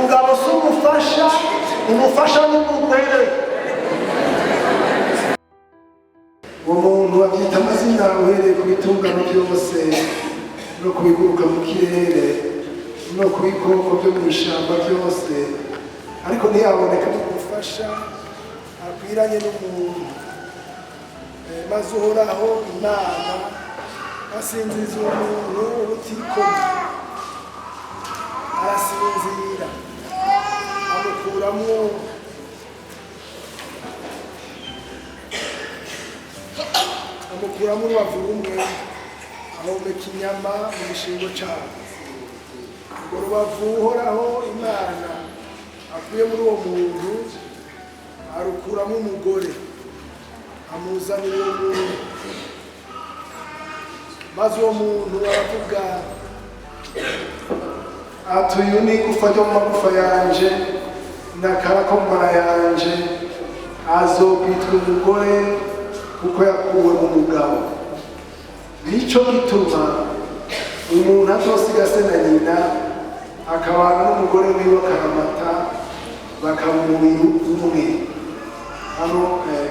umugabo si umufasha n'umugore. Uwo muntu babyita amazina uhereye ku bitungano byose no ku biguruka mu kirere no ku bikoko byo mu ishyamba byose, ariko ntiyaboneka umufasha akwiranye n'umuntu. Maze uhoraho Imana asinziza umuntu ubutikoma, arasinzira amukuramo urubavu rumwe, ahomeka inyama mu gishingo cyabo. Urwo rubavu uhoraho Imana akuye muri uwo muntu arukuramo umugore, amuzanira uwo muntu. Maze uwo muntu aravuga ati uyu ni igufa ryo mu magufa yanje n'akara ko mu mara yanje, azokwitwa umugore kuko yakuwe mu mugabo. Nicyo gituma umuntu azosiga se na nyina akabana n'umugore wiwe akaramata, bakaba umubiri umwe.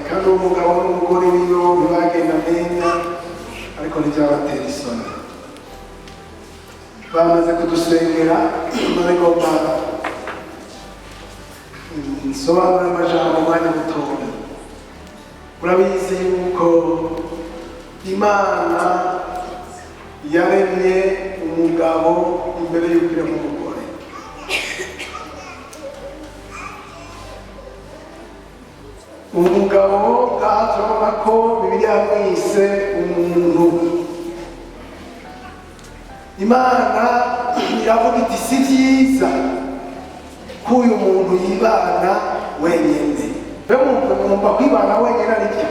Kandi uwo mugabo n'umugore wiwe ntibagenda amenya, ariko ntibyabatera isoni. Bamaze kudusengera, none ngomba nsobanura amajambo umwanya mutoya. Murabizi yuko Imana yaremye umugabo imbere y'uko irema umugore. Umugabo turabona ko Bibiliya yamwise umuntu. Imana iravuga iti si byiza ko uyu muntu yibana wenyine. Mwumva kwibana wenyine ari byo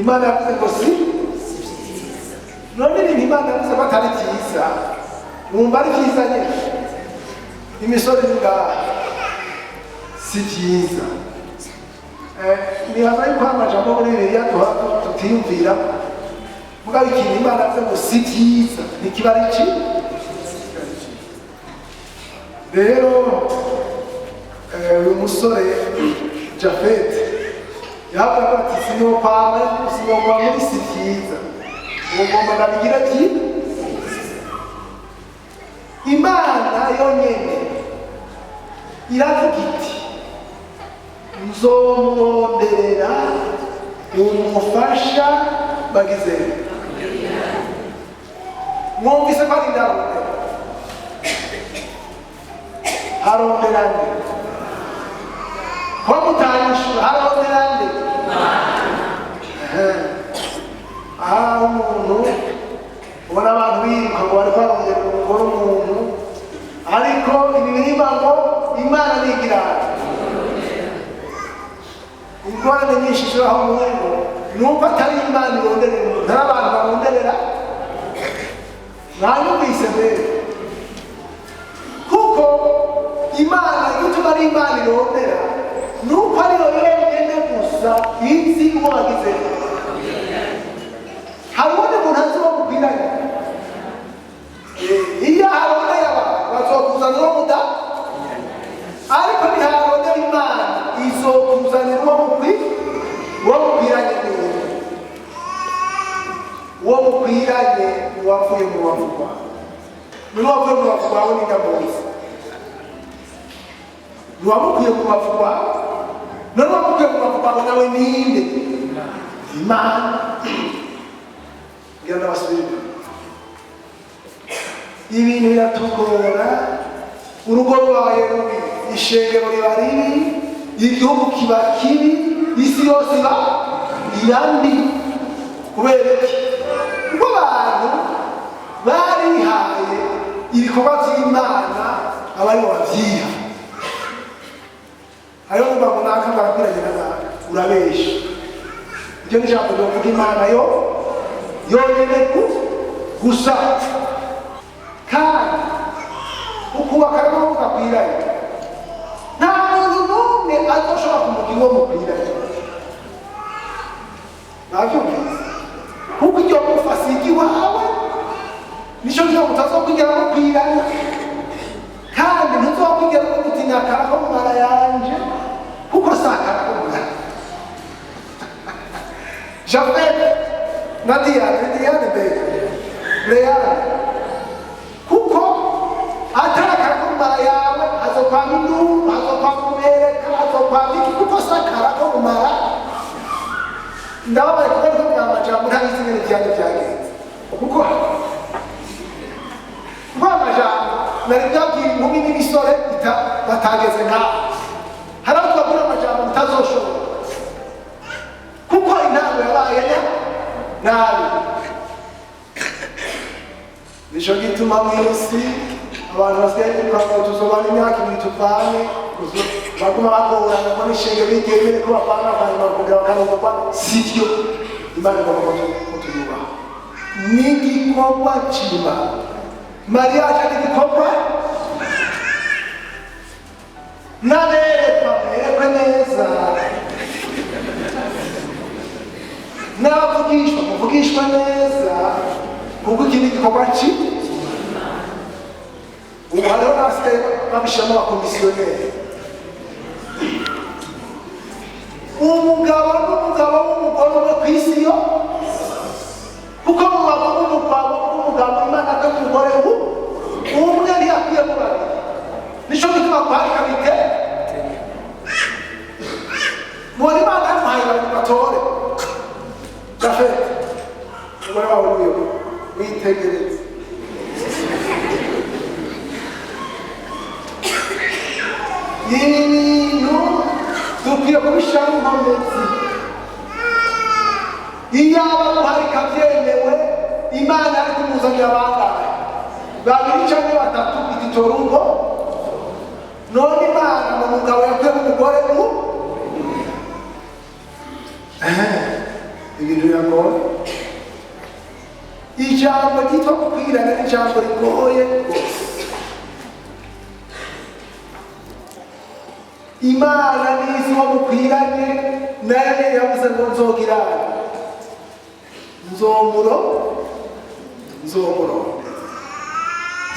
Imana yavuze ngo si byiza. None ni Imana yavuze ko atari byiza, mwumva ari byiza nyine. Imisore ngaha si byiza. Nibaza yuko amajambo muri Bibiliya tutiyumvira, mugabo ikintu Imana yavuze ngo si byiza ntikiba ari ki. Rero uyu musore Japhet yavuga ati sinokwama muri si byiza, ugomba nabigira ki. Imana yonyine iravuga iti nzomwonderera umufasha bagize. Mwumvise ko ari ndarondera, haronderane ko mutanyishura, haronderane. Aha umuntu ubona abantu biruka ngo bari barongera umugore umuntu, ariko ibi birimo ngo Imana nigira ingorane nyinshi ziraho umuntu, nuko atari Imana ironderera umuntu, ntari abantu baronderera. Mwanyumvise mbere kuko Imana igituma ari Imana irondera nuko ariyo yonyine gusa izi uwo wagize. Hari ubundi muntu azi uwo mukwiranye. Iyo harondeye abantu bazokuzanira uwo muda, ariko ntiharondera Imana izokuzanira uwo mukwiranye neza. Uwo mukwiranye uwavuye mu rubavu rwawe. N'uwavuye mu rubavu rwawe ni Nyamunsi. Ntiwamukwiye mu rubavu rwawe, none uwamukwiye mu rubavu rwawe nawe ninde? Imana. Ngira n'abasubire. Ibintu biratugora, urugo rwawe rubi, ishengero riba ribi, igihugu kiba kibi, isi yose iba mbi. Kubera iki? Kuko abantu barihaye ibikorwa by'Imana abari babyiha. Ayo ngo naka barakwiranye na naka urabesha. Ibyo ni ijambo rivuga Imana yonyine gusa. Kandi ukubaka rero mugakwiranye, nta muntu n'umwe azoshobora kumugira uwo mukwiranye. Nabyumvise kuko iryo gufa si igiwawe, nicyo gituma mutazokwigera mukwiranye, kandi ntuzokwigera muti hazokwama induru, hazokwama umwereka, hazokwama iki, kuko sakara ko mumara. Ndababaye kuko ariko mwamajambo ntabizi ingene vyanjye vyagenze. Kuko amajambo nari byabwira inkumi n'ibisore batageze ngaho. Hari aho twabwira amajambo mutazoshobora. Kuko intango yabaye nabi. Nico gituma mw'isi abantu basigaye biruka tuzobana imyaka ibiri tuvane baguma bagorana ngo n'ishenge bigemere ko bavana abantu bakongera bakarongorwa sivyo. Imana igomba kutuyubaha. Ni igikorwa c'Imana. Mariage ni igikorwa naberekwe neza n'abavugishwa muvugishwa neza kuko iki ni igikorwa ubu hariho n'abasigaye babishiramo abakomisiyoneri. Umugabo n'umugabo w'umugore umwe ku isi yo kuko mu bavuga umugabo w'umugabo Imana ko umugore umwe ntiyakwiye mu babiri. Nico gituma kwari kabite muri Imana yamuhaye babiri batore Jafet umugore wawe niyo witegereze. Ibi bintu dukwiye kubishira mu nkomezi. Iyaba guharika byemewe Imana ari kumuzanira abangahe babiri canke batatu igitora urugo. None Imana mu mugabo yakuye mu mugore ibintu biragoye. Ijambo ryitwa gukwirana ni ijambo rigoye rwose. Imana nizi uwo mukwiranye nayo yavuze ngo nzogirana nzomurondera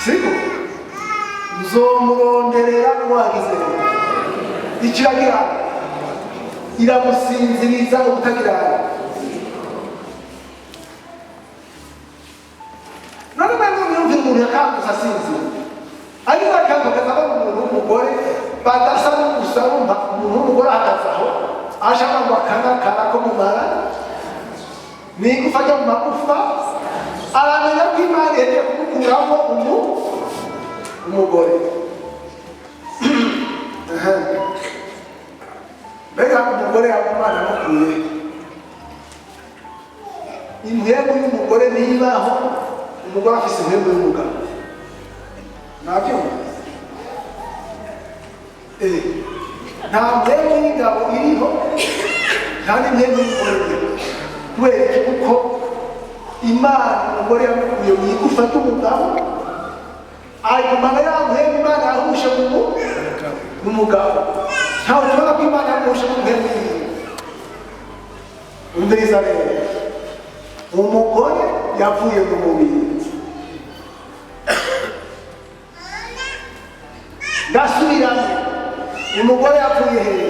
siko nzomuronderera mwagize ikiragirana iramusinziriza ubutagirana. None mwebwe mwumvira umuntu yakanguza asinzira ariko akanguka azaba umuntu w'umugore badasa n'ugusa wumva umuntu w'umugore ahagaze aho ashaka ngo akanakana ko mumara n'igufa ryo mu magufa aramenya ko Imana yagiye kumukuramo umugore. Mbega umugore Imana yamukuye impwemu y'umugore nibaho umugore afise impwemu y'umugabo nabyumva. Nta mpwemu y'ingabo iriho nta n'impwemu y'umugore iriho kubera kuko Imana umugore yamukuye mu igufa ry'umugabo ayigumana ya mpwemu Imana yahushe mu mugabo. Ntawe tubona ko Imana yahushe mu mpwemu yiwe. Umviriza rero umugore yavuye mu mubiri. Ndasubiranye umugore yavuye hehe?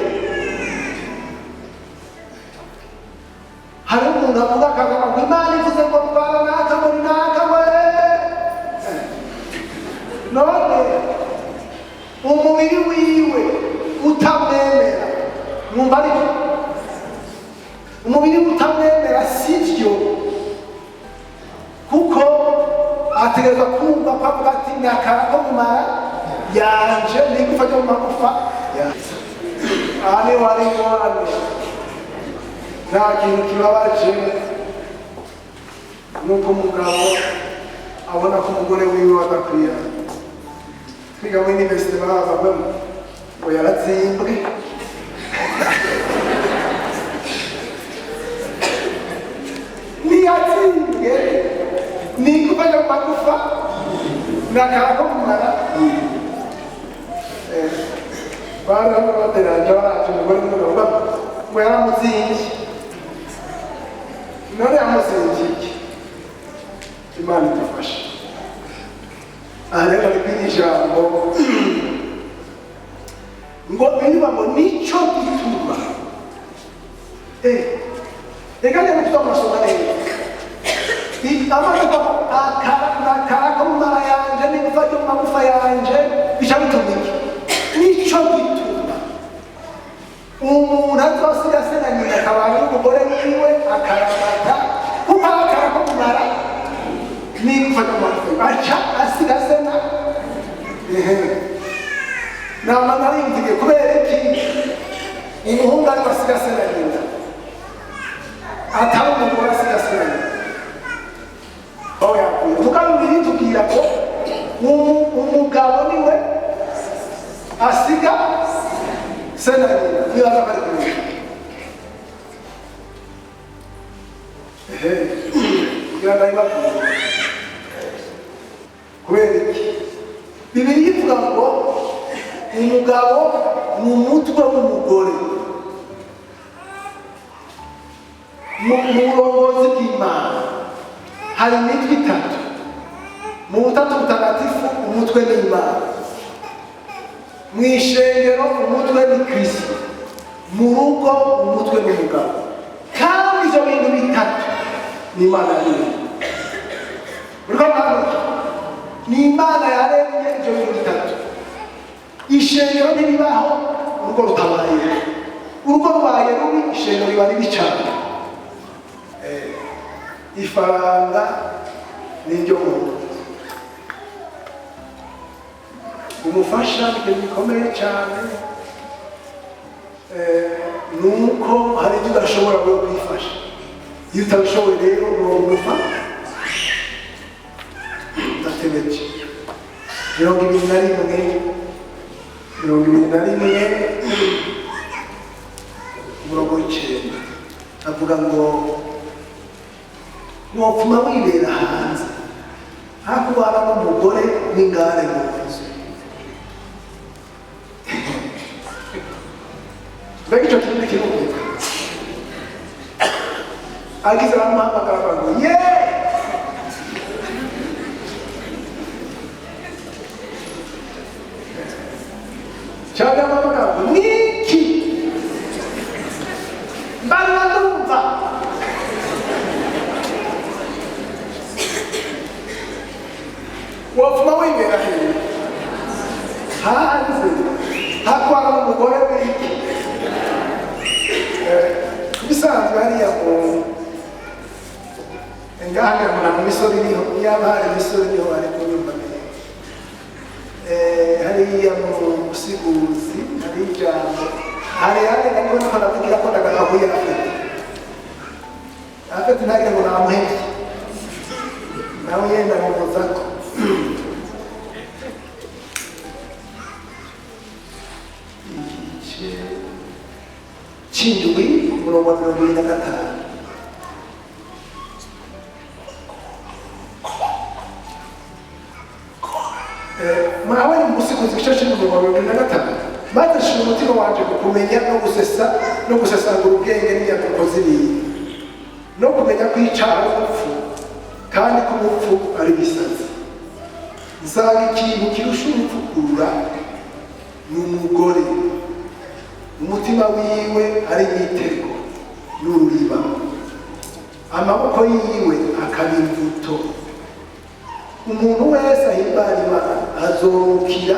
Hari umuntu avuga akavuga ngo Imana ivuze ngo twara naka muri naka we. None umubiri wiwe utamwemera mwumva ariko umubiri utamwemera sivyo kuko ategerezwa kumva ko avuga ati nyakara ko mumara yanje n'igufa ryo mu magufa yanje. Aha niho hari ingorane. Nta kintu kibabaje nuko umugabo abona ko umugore wiwe adakwira. Twiga muri universite baravuga ngo yaratsimbwe. Niyatsimbwe n'igufa ryo mu magufa n'akara ko mumara. Baravuga bateranje baraje umugore n'umugabo ngo yaramuzingi. None yamuzingi iki? Imana idufashe. Aha rero ari kw'iri jambo ngo biba ngo nico gituma reka njye gutuma amasomo neza amaze ko akara ko mu mara yanje n'igufa ryo mu magufa yanje bica bituma iki? nama narimvuge kubera iki umuhungu ariko asigase na nyina atari umugore asigase na nyina aho yakuye mugabo mbiri tubwira ko umugabo niwe asiga se na nyina niba bari kumwe kugira ngo ayibabwire kubera iki Bibiri ivuga ngo umugabo ni umutwe w'umugore mu burongozi bw'Imana hari imitwe itatu mu butatu butagatifu umutwe ni Imana mu ishengero umutwe ni Kristo mu rugo umutwe ni umugabo kandi ibyo bintu bitatu ni Imana yonyine ni Imana yaremye ibyo bintu bitatu ishengero ntiribaho urugo rutabaye urugo rubaye rubi ishengero riba ribi cyane ifaranga n'iryo muntu umufasha ikintu gikomeye cyane nuko hari ibyo udashobora kwifasha iyo utabishoboye rero urumva ndategereje 21 umurongo w'icenda avuga ngo mwopfuma wibera hanze hakubana n'umugore n'ingare mu nzu mbega icyo kintu kirumvikana agize aramuhamagara ngo yeee cyangwa amagambo niki mbana ndumva wapfuma wibera hanze hakwara umugore w'iki bisanzwe hariya mu ngaha nta misoro iriho yaba hari imisoro iriho ariko nyumva hariya mu musiguzi hari ijambo hari ariko niko navugira ko ndagakabuye afite ntagira ngo namuheke nawe yenda mubuza ko cy'indwi umurongo wa 25 mwawe ni musiguzi igice cy'umurongo wa 25 maze shira umutima wanje kumenya no gusesangura ubwenge n'inyandiko z'ibintu no kumenya ko icyaha ari urupfu kandi ko urupfu ari ibisazi nsanga ikintu kirusha urupfu kurura ni umugore umutima wiwe ari imitego n'ururiba amaboko yiwe akaba imbuto umuntu wese ahimbara Imana azorukira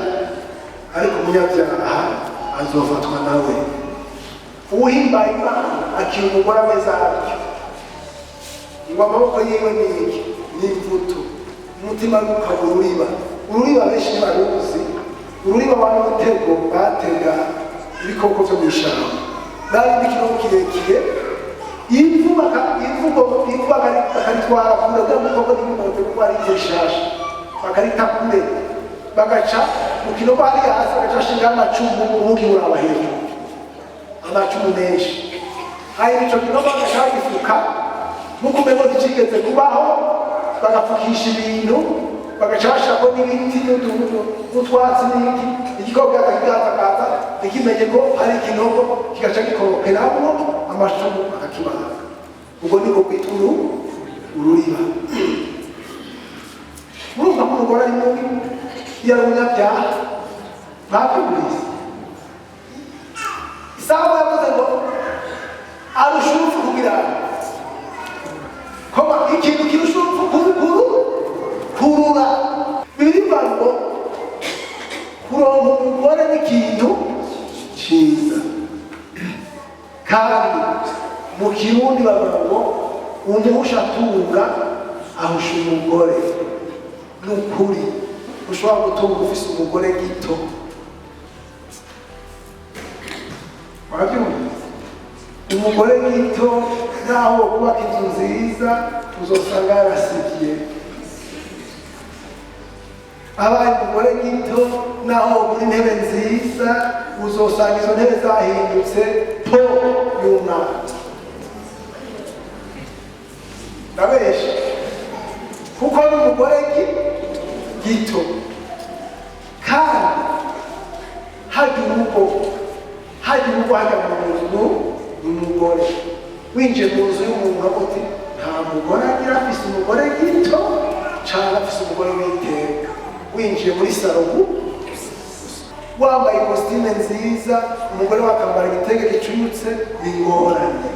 ariko umunyabyaha azofatwa nawe uwuhimbaye Imana akira umugore ameze atyo ngo amaboko yiwe ni iki ni imbuto umutima we ukaba ururiba benshi ntibaruzi ururiba wa n'umutego batega ibikoko byo mu ishyamba bari n'ikinogo kirekire ivu bakaritwara kure bwa mukobwa n'ibimoto kuko ari ishasha bakarita kure bagaca mu kinogo hariya hasi bagaca bashingaho amacumu umugi uraba hejuru amacumu menshi hanyuma icyo kinogo bagaca bagifuka nk'uko umenya ntikigeze kubaho bagapfukisha ibintu bagaca bashiramo n'ibiti n'utwatsi n'iki igikobwa kikazakaza ntikimenye ko hari ikinogo kigaca gikorokeramo amashumu akakibaga ubwo niko kwitwa ururiba murumva ko umugore ari mubi iyo ari umunyabyaha ntakwiburiza isaha yavuze ngo arusha urupfu kugira koma ikintu kirusha urupfu kurura birivuga ngo kuronka umugore n'ikintu cyiza kandi mu kirundi bavuga ngo umuhusha atunga ahusha umugore n'ukuri ushobora gutunga ufise umugore gito wabyumvise umugore gito naho kubaka inzu nziza uzosanga yarasivye abaye umugore gito naho muri intebe nziza uzosanga izo ntebe zahindutse po y'umwana ndabesha kuko n'umugore gito kandi hajya urugo hajya mu nzu n'umugore winjiye mu nzu y'umuntu uravuga nta mugore agira afise umugore gito cyangwa afise umugore w'iteka winjiye muri salo wambaye ikositime nziza umugore wakambara igitenge gicuyutse ingorane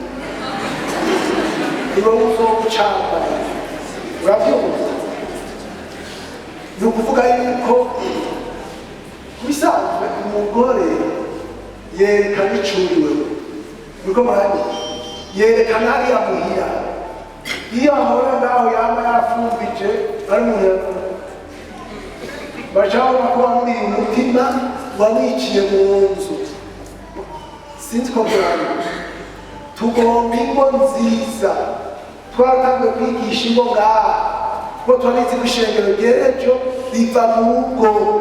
niba uzoba ucambaye urabyumva ni ukuvuga yuko bisanzwe umugore yerekana icuriwe niko murani yerekana hariya muhira iyo amabona ngaho yaba yafumbije ari umuntu bashaka kuba muri umutima wamwiciye mu nzu sinzi ko murani tugomba ingo nziza twatangiye kwigisha ingo ngaha ko twabizi ko ishengero ry'ejo riva mu rugo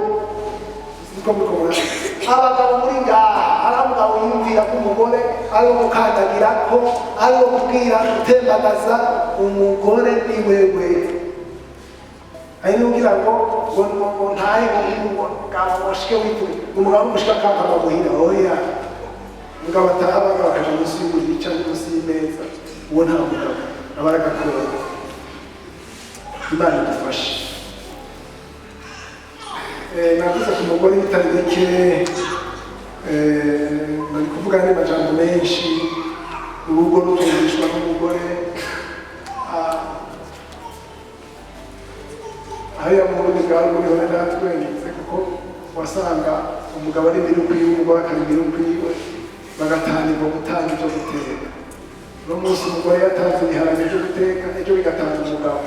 niko murani abagabo muri ngaha ari umugabo yumvira ko umugore ari wo gukandagira ko ari wo kubwira gutembagaza umugore ni wewe ari n'ubwira ngo ntahe ngashike witwe umugabo umushika akakama muhira oya mugabo atahabaga bakaja munsi y'uburiri canke munsi y'imeza uwo nta mugabo aba ari agakora imana idufashe navuze ku mugore bitari bike bari kuvuga andi majambo menshi urugo rutungishwa n'umugore hariya mu bundi bwawe buriho natwengetse kuko wasanga umugabo ari mbere ukwiwe umugore akari mbere ukwiwe bagatanirwa gutanga ibyo guteka uno munsi umugore yatanze ibiharage byo guteka ejo bigatanga umugabo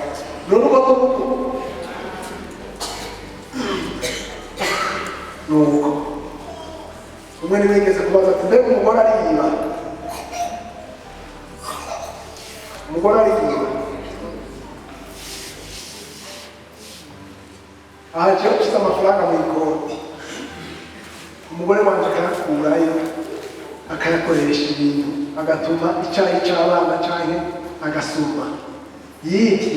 n'urugo rw'urugo nuko umwe niwe yigeze kubaza ati mbega umugore ariyiba umugore ariyiba aha jewe ushyize amafaranga mu ikoti umugore wanje akayakurayo akayakoresha ibintu agatuma icyayi cy'abana canke agasuma yibye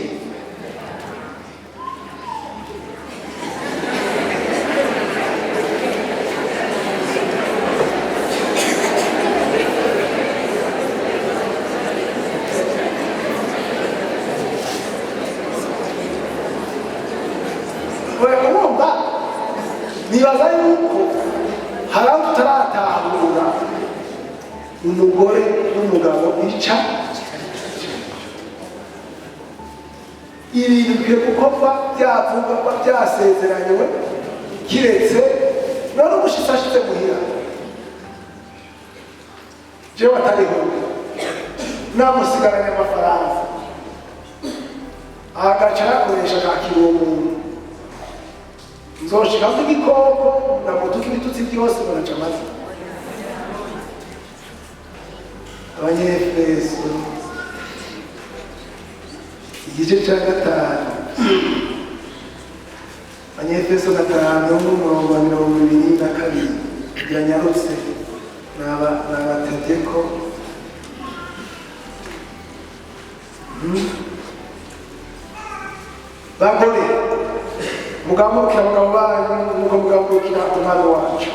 nibaza yuko hari aho tutaratahura umugore n'umugabo ica ibintu bikwiye gukorwa byavugwa byasezeranywe kiretse none umushitsi ashitse muhira jewe atariho namusigaranye amafaranga agaca yakoresha akakira uwo muntu nzoshika nk'igikoko ndamutuka ibitutsi byose baraca amazi abanyefeso igice cya 5 abanyefeso 5:22 biranyarutse nabategeko bagore mugambukira abagabo banyu nk'uko mugambukira umwana wacu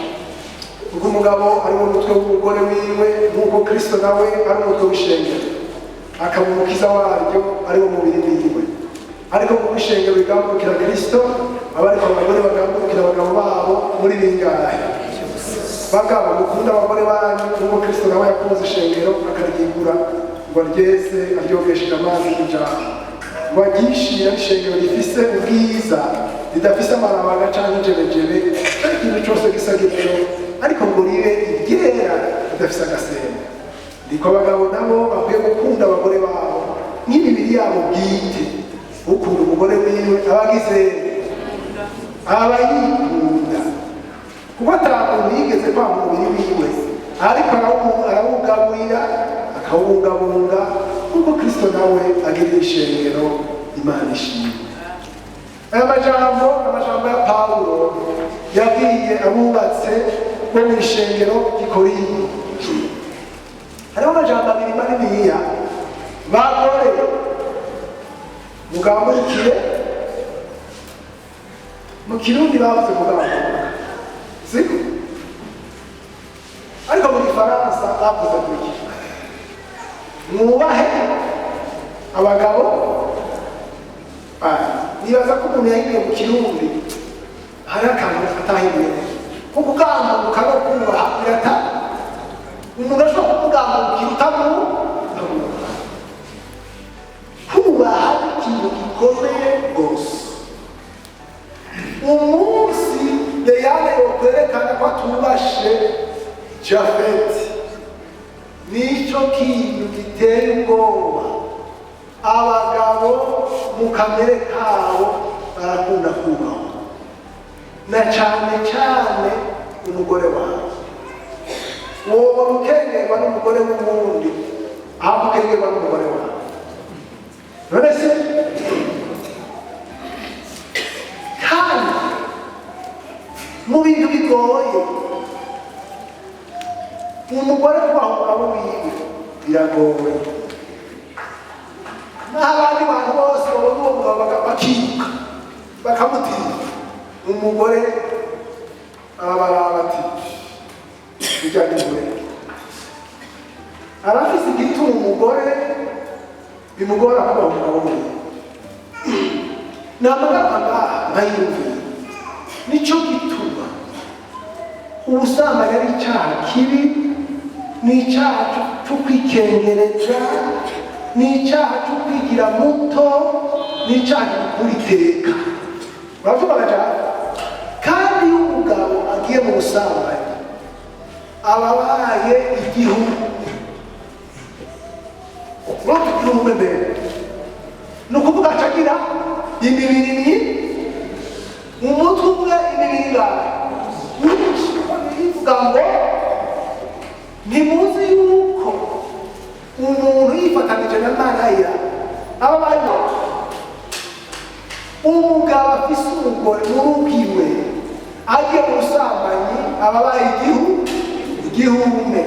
kuko umugabo ari mu mutwe w'umugore wiwe nk'uko Kristo nawe ari umutwe w'ishengero akaba umukiza waryo ari wo mubiri wiwe ariko kuko ishengero rigambukira Kristo abariko abagore bagambukira abagabo babo muri bingahe bagabo mukunda abagore banyu nk'uko Kristo nawe yakunze ishengero akaryigura ngo aryeze aryogesheje amazi y'ijambo ngo agishira ishengero rifise ubwiza ridafise amarabaga canke injebejebe ikintu cose gisa gityo ariko ngo ribe iryera ridafise agasembe ndiko abagabo nabo bakwiye gukunda abagore babo nk'imibiri yabo bwite ukunda umugore wiwe abagize abayikunda kuko atamuntu yigeze kwanga umubiri wiwe ariko arawugaburira akawubungabunga nk'uko Kristo nawe agirira ishengero Imana ishimwe. Aya amajambo ya Pawulo yabwiye abubatse bo mu ishengero ry'i Korinto. Hariho amajambo abiri maniniya bagore mugamurikire mu Kirundi bavuze mugamurika siko, ariko mu Gifaransa bavuze kuki mwubahe abagabo. Nibaza ko umuntu yahigiye mu Kirundi hari akantu atahigiye ko kugambuka no kubaha birata. Umuntu ashobora kugambuka utamuha kubaha ikintu gikomeye rwose. Umunsi Leyane yokwerekana ko atubashe Jafeti, nicyo kintu giteye ubwoba. Abagabo mu kamere kabo barakunda kubaho, na cyane cyane umugore wawe. Wowe ukengerwa n'umugore w'umundi aho ukengerwa n'umugore wawe. None se kandi mu bintu bigoye umugore kubaho umugabo wiwe biragoye. N'abandi bantu bose babona uwo mugabo bakiruka bakamutinya, umugore arabaraba ati bijyanye n'umugore arafise igituma umugore bimugora kubaho umugabo wiwe. Namagana nkayumviye nicyo gituma ubusambanyi ari icyaha kibi, ni icyaha cyo kwikengereza, ni icyaha cyo kwigira muto, ni icyaha gikura iteka. Uravuga cyane. Kandi iyo umugabo agiye mu busambanyi aba abaye igihugu. Urumva igihugu mbere ni ukuvuga acagira imibiri myinshi, umutwe umwe imibiri ingahe myinshi. Bivuga ngo ntimuzi yuko umuntu yifatanije na Maraya aba barimo umugabo afise umugore n'urugiwe agiye mu busambanyi aba abaye igihumwe,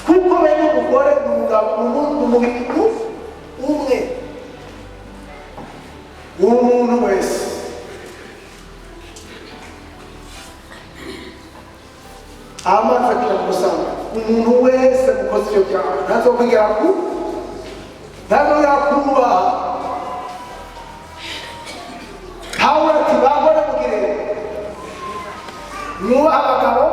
kuko bene umugore n'umugabo umubiri umwe. Umuntu wese amaze kuja mu busambanyi, umuntu wese mukoze ivyo byaha ntazokwigera kubaha. Pawulo ati bagore mugire mwubaha abagabo.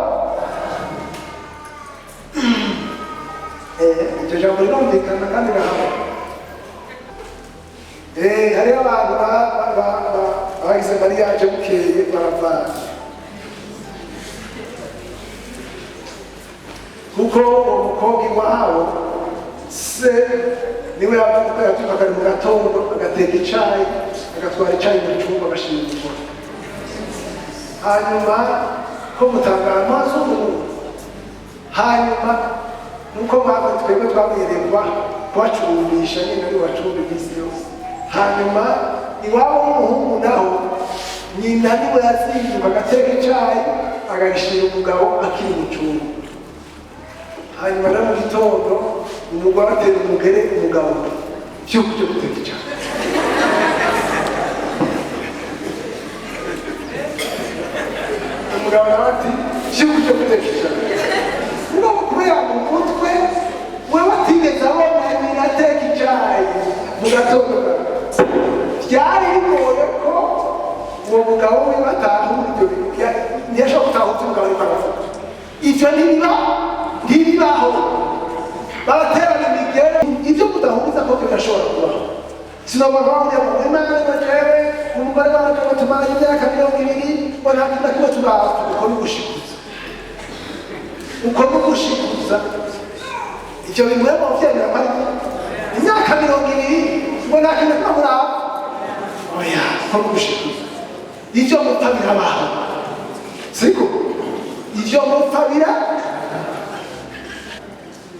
Iryo jambo rirumvikana kandi rirahamwe. Hariho abantu bagize mariage bukeye baravana, kuko umukobwa iwabo se niwe yavuka kare mu gatondo agateka icyayi agatwara icyayi mu cyumba agashinga. Hanyuma ko gutangara amazi umuntu, hanyuma nuko twebwe twamenyererwa kubacumbisha nyine ari bacumba iminsi yose. Hanyuma iwabo w'umuhungu naho nyina niwe yazinduka agateka icyayi agashira umugabo akiri mu cyumba. Hanyuma na mu gitondo umugore atera umugere umugabo cyo guteka icyayi. Umugabo nawe ati cyo guteka icyayi. Umugabo kubera mu mutwe we batigeze abona nyina ateka icyayi mu gatondo. Byari bigoye ko uwo mugabo we batahura ibyo bintu, ntiyashobora gutahuza umugabo ariko aravuga. Ibyo ntibibaho. Baraterana imigere, ibyo kudahuriza ko bigashobora kubaho. Sinabona bamwe mu Imana bajewe umugore wacu batumara imyaka 20 ngo nta kintu kimwe tubaho uko n'ugushikuza. Uko n'ugushikuza icyo bimwe mu byenda mari imyaka 20 ngo nta kintu kimwe muraho. Oya, uko n'ugushikuza icyo mutabira abaho siko ivyo mupfabira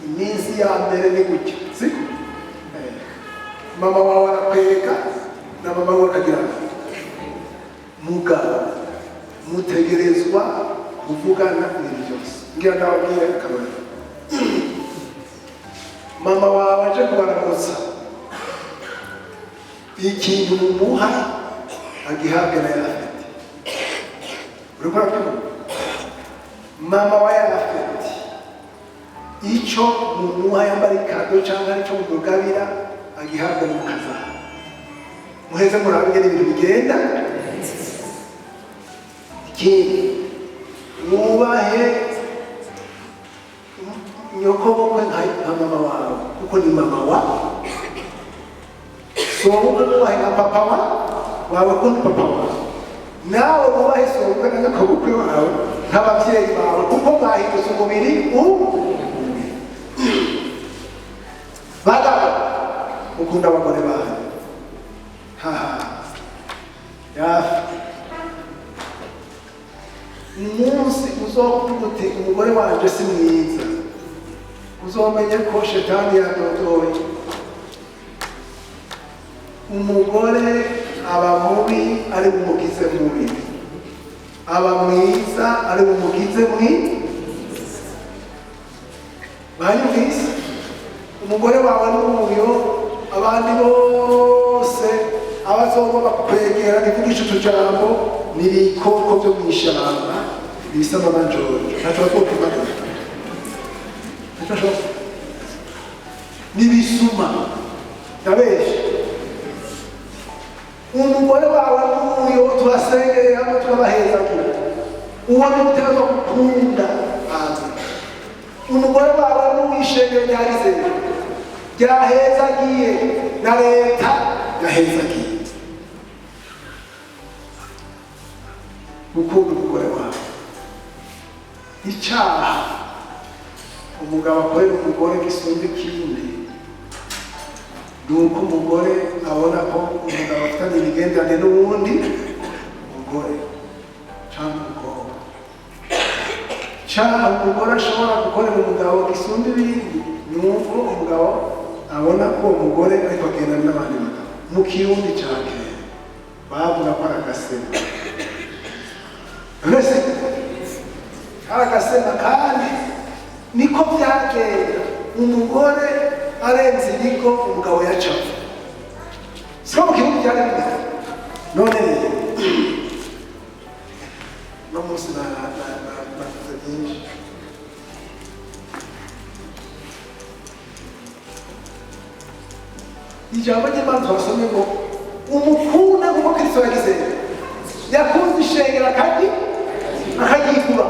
iminsi ya mbere ni gutya siko mama wawe arakwereka na mama wawe akagira mugabo mutegerezwa kuvugana ibintu byose ngira ndababwire akamaro mama wawe aje kubaramutsa ikintu mumuha agihabwe na Yafeti uriko urabyumva mama wa Yafeti icyo mumuha yambara ikado cyangwa icyo mugabira agihabwe n'umukazana muheze murabe ibintu bigenda ikindi mwubahe nyoko bokwe nka mama wawe kuko ni mama wawe somuka mwubahe nka papa wawe ko ni papa wawe nawe mwubahe somuka na nyoko bokwe wawe nk'ababyeyi bawe kuko mwahindutse umubiri bagabo mukunda abagore banyu Yafeti umunsi uzokuvuga uti umugore wanje si mwiza uzomenye ko shetani yadodoye umugore aba mubi ari bumugize mubi aba mwiza ari bumugize mwiza banyumvise umugore wawe n'uyo abandi bose abazogomba kukwegera ntivugishe utujambo n'ibikoko byo mu ishyamba bisa n'amanjoro ntacyo twokimana ntacyo n'ibisuma ndabeshya umugore wawe n'uyo turasengeye hamwe tukabahezagira uwo ni utegerezwa gukunda hanze umugore wawe n'uwishengero ryarizeye ryahezagiye na leta yahezagiye gukunda umugore wawe icyaha umugabo akorera umugore gisumba ikindi ni uko umugore abona ko umugabo afitanye imigenderanire n'uwundi umugore cyangwa umukobwa cyangwa umugore ashobora gukorera umugabo gisumba ibindi ni uko umugabo abona ko umugore ariko agendana n'abandi bagabo mu kirundi cya kera bavuga ko ari agasema mbese ari agasema kandi niko byagenda umugore arenze niko umugabo yacaho siko mu kirundi byari bimeze none rero no munsi navuze byinshi ijambo ry'Imana twasomye ngo umukunda nk'uko Kristo yagize yakunze ishengero kandi akagikura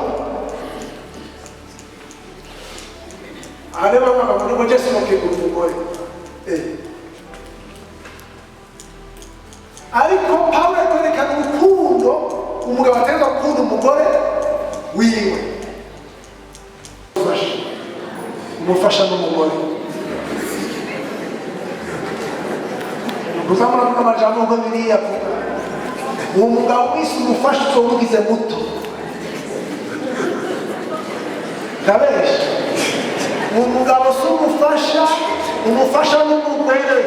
areba abagabo ngo Yesu nokegura umugore ariko Pawulo yerekana urukundo umugabo ategeka gukunda umugore wiwe umufasha n'umugore kuzamura kuko amajambo ngo biriya avuga uwo mugabo wese umufasha uzomugize muto ndabesha uwo mugabo si umufasha n'umugore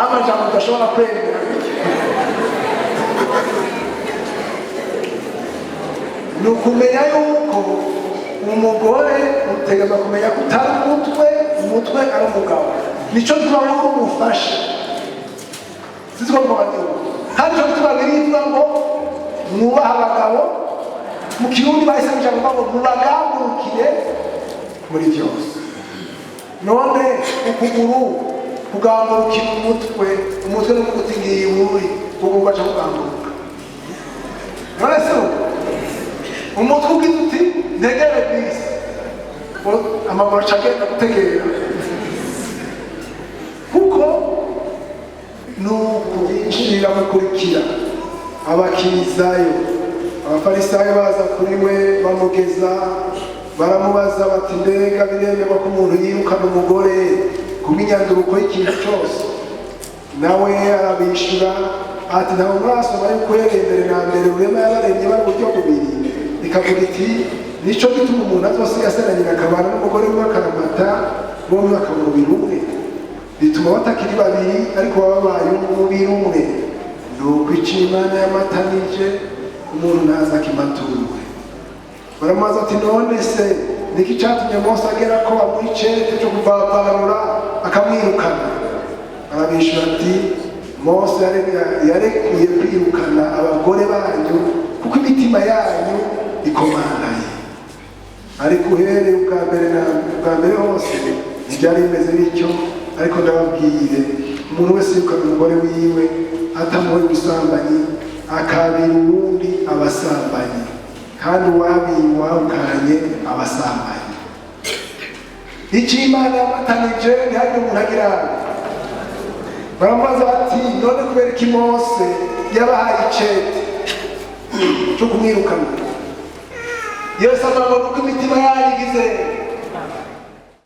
amajambo udashobora kwemera ni ukumenya yuko umugore utegerezwa kumenya ko utari umutwe ari umugabo nicyo tubaho umufasha siko mubatiwe kandi cyo tubabirizwa ngo mwubaha abagabo mu kirundi bahise bijambo ngo mubagambukire muri byose none ukuguru kugambukira umutwe no kugutingiye muri kugurwa cyo kugambuka none se umutwe ugize uti negere bisi amaguru acagenda gutegera kuko nuko binjirira mukurikira abakirizayo abafarisayo baza kuri we bamugeza baramubaza bati mbega biremerwa ko umuntu yirukana umugore kuba inyanduruko y'ikintu cyose nawe arabishyura ati ntawe mwasoma yuko uhereye mbere na mbere urema yabaremye bari uburyo bubiri, ikavuga iti nico gituma umuntu azosiga se na nyina akabana n'umugore we akaramata bombi bakaba umubiri umwe, bituma batakiri babiri ariko baba babaye umubiri umwe. Nuko ico Imana yamatanije umuntu ntaza akimaturwe. Baramubaza ati none se niki catumye Mose agera ko bamuha icete cyo kuvavanura akamwirukana? Arabishura ati Mose yarekuye kwirukana abagore banyu kuko imitima yanyu ikomangaye, ariko uhereye ubwa mbere hose ntibyari bimeze bityo. Ariko ndababwire, umuntu wese yirukana umugore wiwe atamuhoye ubusambanyi akabira uwundi abasambanyi, kandi uwabiye uwahukanye abasambanyi. Icyo Imana yamatanije ntihagire umuntu agira. Baramubaza bati none kubera iki Mose yabahaye icete cyo kumwirukana? Yesu avuga ngo nuko imitima yanyu igize